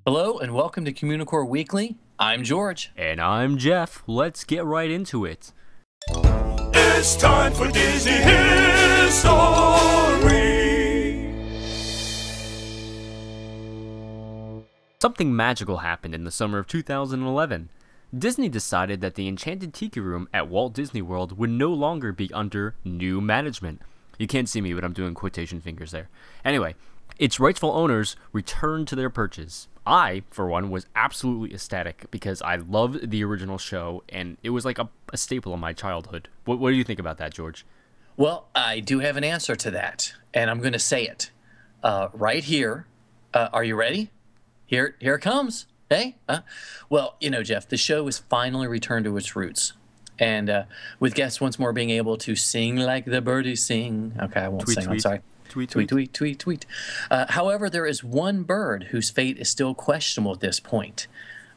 Hello and welcome to Communicore Weekly. I'm George. And I'm Jeff. Let's get right into it. It's time for Disney History. Something magical happened in the summer of 2011. Disney decided that the Enchanted Tiki Room at Walt Disney World would no longer be under new management. You can't see me, but I'm doing quotation fingers there. Anyway, its rightful owners returned to their perches. I, for one, was absolutely ecstatic because I loved the original show, and it was like a staple of my childhood. What do you think about that, George? Well, I do have an answer to that, and I'm going to say it right here. Are you ready? Here it comes. Hey? Well, you know, Jeff, the show has finally returned to its roots. And with guests once more being able to sing like the birdies sing. Okay, I won't sing. I'm sorry. Tweet. Tweet. However, there is one bird whose fate is still questionable at this point.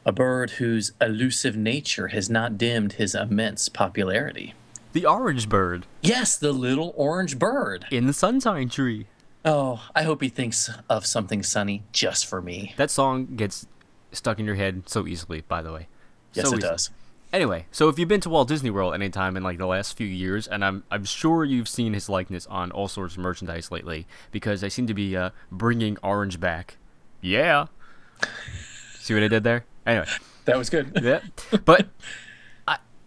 A bird whose elusive nature has not dimmed his immense popularity. The orange bird. Yes, the little orange bird. In the sunshine tree. Oh, I hope he thinks of something sunny just for me. That song gets stuck in your head so easily, by the way. Yes, so it easily. does. Anyway, so if you've been to Walt Disney World anytime in like the last few years, and I'm sure you've seen his likeness on all sorts of merchandise lately, because they seem to be bringing orange back. Yeah. See what I did there? Anyway. That was good. Yeah. But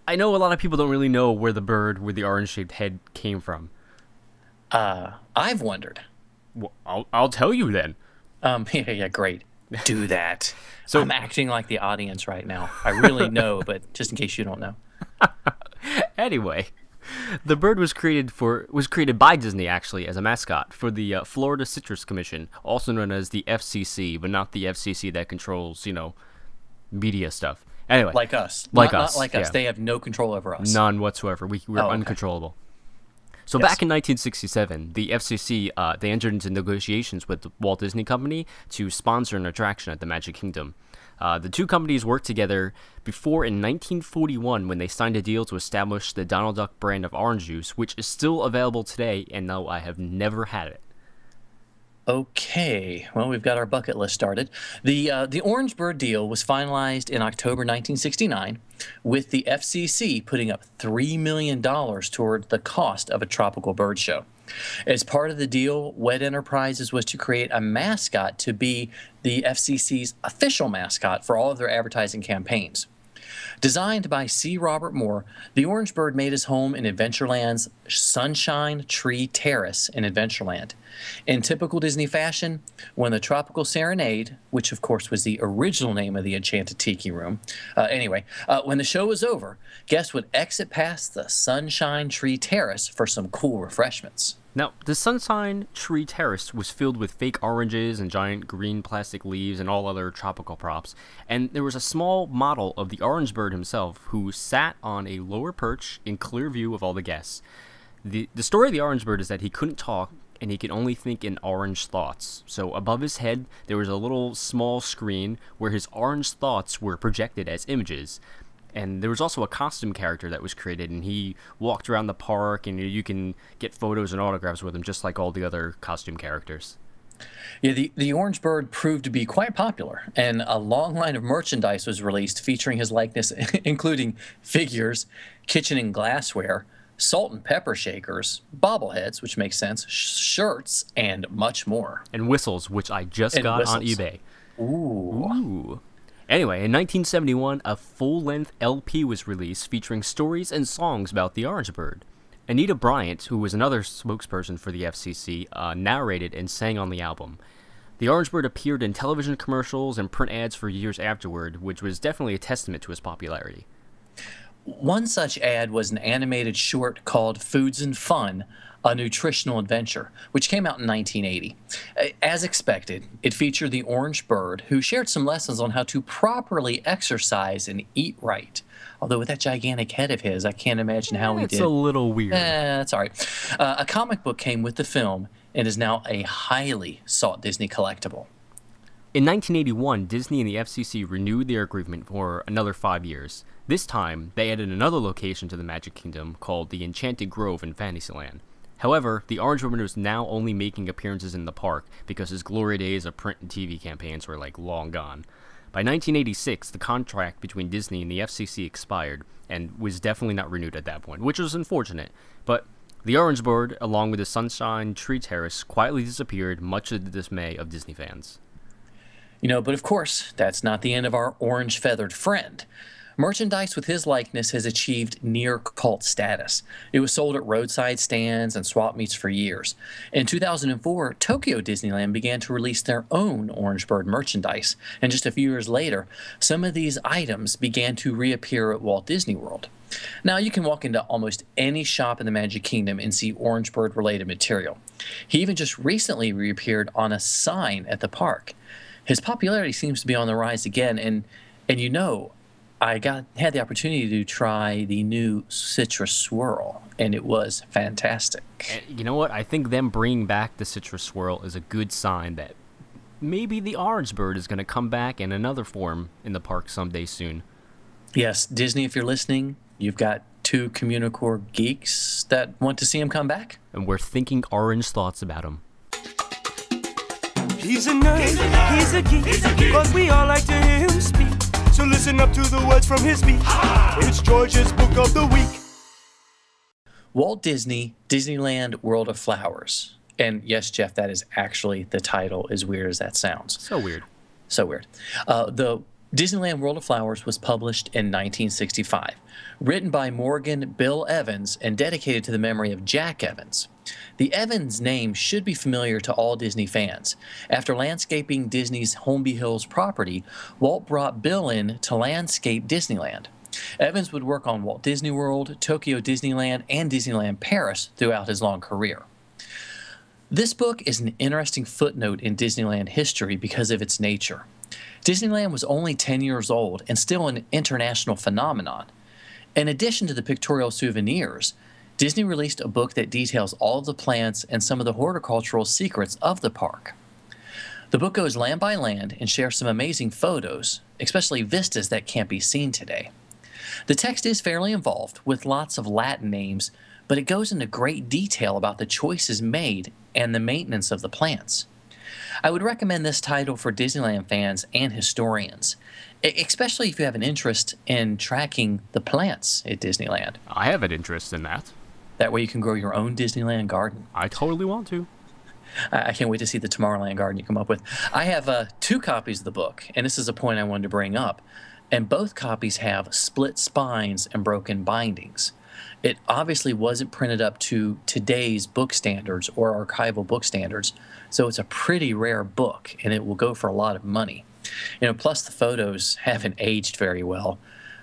I know a lot of people don't really know where the bird with the orange-shaped head came from. I've wondered. Well, I'll tell you then. Yeah, great. Do that. So I'm acting like the audience right now. I really know, but just in case you don't know. Anyway, the bird was created by Disney actually as a mascot for the Florida Citrus Commission, also known as the FCC, but not the FCC that controls, media stuff. Anyway, Like us. Like Not us, like us. yeah. They have no control over us. None whatsoever. We're Oh, okay. uncontrollable. So Yes. back in 1967, the FCC they entered into negotiations with the Walt Disney Company to sponsor an attraction at the Magic Kingdom. The two companies worked together before in 1941 when they signed a deal to establish the Donald Duck brand of orange juice, which is still available today, and no, I have never had it. Okay, well, we've got our bucket list started. The Orange Bird deal was finalized in October 1969, with the FCC putting up $3 million toward the cost of a tropical bird show. As part of the deal, Wet Enterprises was to create a mascot to be the FCC's official mascot for all of their advertising campaigns. Designed by C. Robert Moore, the Orange Bird made his home in Adventureland's Sunshine Tree Terrace in Adventureland. In typical Disney fashion, when the Tropical Serenade, which of course was the original name of the Enchanted Tiki Room, when the show was over, guests would exit past the Sunshine Tree Terrace for some cool refreshments. Now, the Sunshine Tree Terrace was filled with fake oranges and giant green plastic leaves and all other tropical props, and there was a small model of the orange bird himself who sat on a lower perch in clear view of all the guests. The story of the orange bird is that he couldn't talk, and he could only think in orange thoughts. So above his head, there was a little small screen where his orange thoughts were projected as images. And there was also a costume character that was created, and he walked around the park, and you can get photos and autographs with him, just like all the other costume characters. Yeah, the Orange Bird proved to be quite popular, and a long line of merchandise was released featuring his likeness, including figures, kitchen and glassware, salt and pepper shakers, bobbleheads, which makes sense, shirts, and much more. And whistles, which I just got on eBay. Ooh. Anyway, in 1971, a full-length LP was released featuring stories and songs about the Orange Bird. Anita Bryant, who was another spokesperson for the FCC, narrated and sang on the album. The Orange Bird appeared in television commercials and print ads for years afterward, which was definitely a testament to his popularity. One such ad was an animated short called Foods and Fun, a nutritional adventure, which came out in 1980. As expected, it featured the Orange Bird, who shared some lessons on how to properly exercise and eat right. Although with that gigantic head of his, I can't imagine how he did. It's a little weird. That's all right. A comic book came with the film and is now a highly sought Disney collectible. In 1981, Disney and the FCC renewed their agreement for another 5 years. This time, they added another location to the Magic Kingdom called the Enchanted Grove in Fantasyland. However, the Orange Ribbon was now only making appearances in the park because his glory days of print and TV campaigns were like long gone. By 1986, the contract between Disney and the FCC expired and was definitely not renewed at that point, which was unfortunate. But the Orange Bird, along with the Sunshine Tree Terrace, quietly disappeared, much to the dismay of Disney fans. But of course, that's not the end of our orange-feathered friend. Merchandise with his likeness has achieved near cult status. It was sold at roadside stands and swap meets for years. In 2004, Tokyo Disneyland began to release their own Orange Bird merchandise, and just a few years later, some of these items began to reappear at Walt Disney World. Now, you can walk into almost any shop in the Magic Kingdom and see Orange Bird-related material. He even just recently reappeared on a sign at the park. His popularity seems to be on the rise again, and I had the opportunity to try the new citrus swirl, and it was fantastic. And you know what? I think them bringing back the citrus swirl is a good sign that maybe the Orange Bird is going to come back in another form in the park someday soon. Yes, Disney, if you're listening, you've got 2 Communicore geeks that want to see him come back. And we're thinking orange thoughts about him. He's a nerd, he's a geek, but we all like to hear him speak. So listen up to the words from his speech. It's George's Book of the Week. Walt Disney, Disneyland World of Flowers. And yes, Jeff, that is actually the title, as weird as that sounds. So weird. So weird. The Disneyland World of Flowers was published in 1965, written by Morgan Bill Evans and dedicated to the memory of Jack Evans. The Evans name should be familiar to all Disney fans. After landscaping Disney's Holmby Hills property, Walt brought Bill in to landscape Disneyland. Evans would work on Walt Disney World, Tokyo Disneyland, and Disneyland Paris throughout his long career. This book is an interesting footnote in Disneyland history because of its nature. Disneyland was only 10 years old and still an international phenomenon. In addition to the pictorial souvenirs, Disney released a book that details all of the plants and some of the horticultural secrets of the park. The book goes land by land and shares some amazing photos, especially vistas that can't be seen today. The text is fairly involved, with lots of Latin names, but it goes into great detail about the choices made and the maintenance of the plants. I would recommend this title for Disneyland fans and historians, especially if you have an interest in tracking the plants at Disneyland. I have an interest in that. That way you can grow your own Disneyland garden. I totally want to. I can't wait to see the Tomorrowland garden you come up with. I have 2 copies of the book, and this is a point I wanted to bring up. And both copies have split spines and broken bindings. It obviously wasn't printed up to today's book standards or archival book standards, so it's a pretty rare book, and it will go for a lot of money. Plus the photos haven't aged very well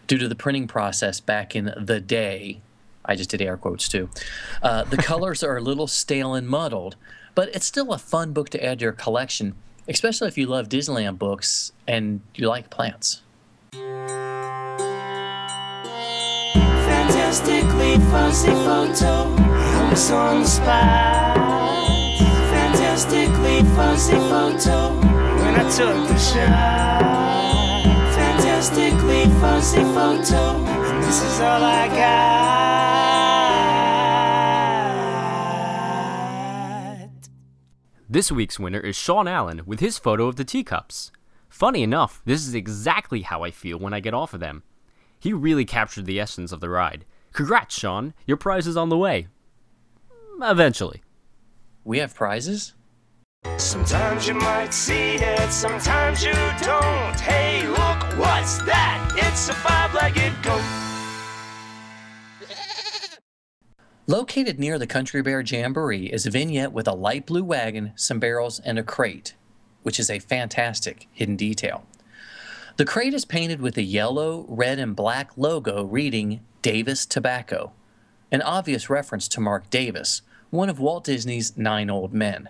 due to the printing process back in the day. I just did air quotes too. The colors are a little stale and muddled, but it's still a fun book to add to your collection, especially if you love Disneyland books and you like plants. Fantastically fuzzy photo, almost on the spot. Fantastically fuzzy photo, when I took the shot. Fantastically fuzzy photo, and this is all I got. This week's winner is Sean Allen with his photo of the teacups. Funny enough, this is exactly how I feel when I get off of them. He really captured the essence of the ride. Congrats, Sean. Your prize is on the way. Eventually. We have prizes? Sometimes you might see it, sometimes you don't. Hey, look, what's that? It's a 5-legged goat. Located near the Country Bear Jamboree is a vignette with a light blue wagon, some barrels, and a crate, which is a fantastic hidden detail. The crate is painted with a yellow, red, and black logo reading Davis Tobacco, an obvious reference to Mark Davis, one of Walt Disney's 9 old men.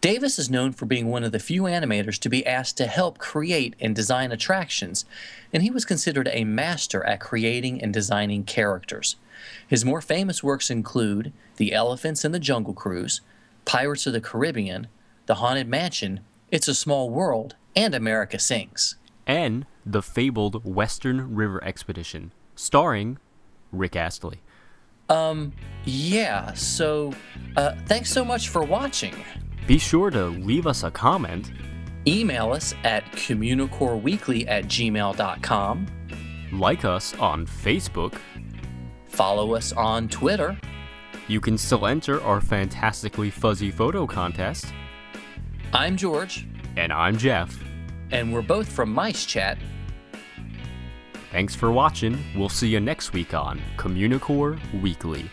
Davis is known for being one of the few animators to be asked to help create and design attractions, and he was considered a master at creating and designing characters. His more famous works include The Elephants in the Jungle Cruise, Pirates of the Caribbean, The Haunted Mansion, It's a Small World, and America Sings. And the fabled Western River Expedition, starring Rick Astley. Yeah, so thanks so much for watching. Be sure to leave us a comment. Email us at communicoreweekly@gmail.com. Like us on Facebook. Follow us on Twitter. You can still enter our Fantastically Fuzzy Photo contest. I'm George. And I'm Jeff. And we're both from MiceChat. Thanks for watching. We'll see you next week on Communicore Weekly.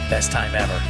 Best time ever.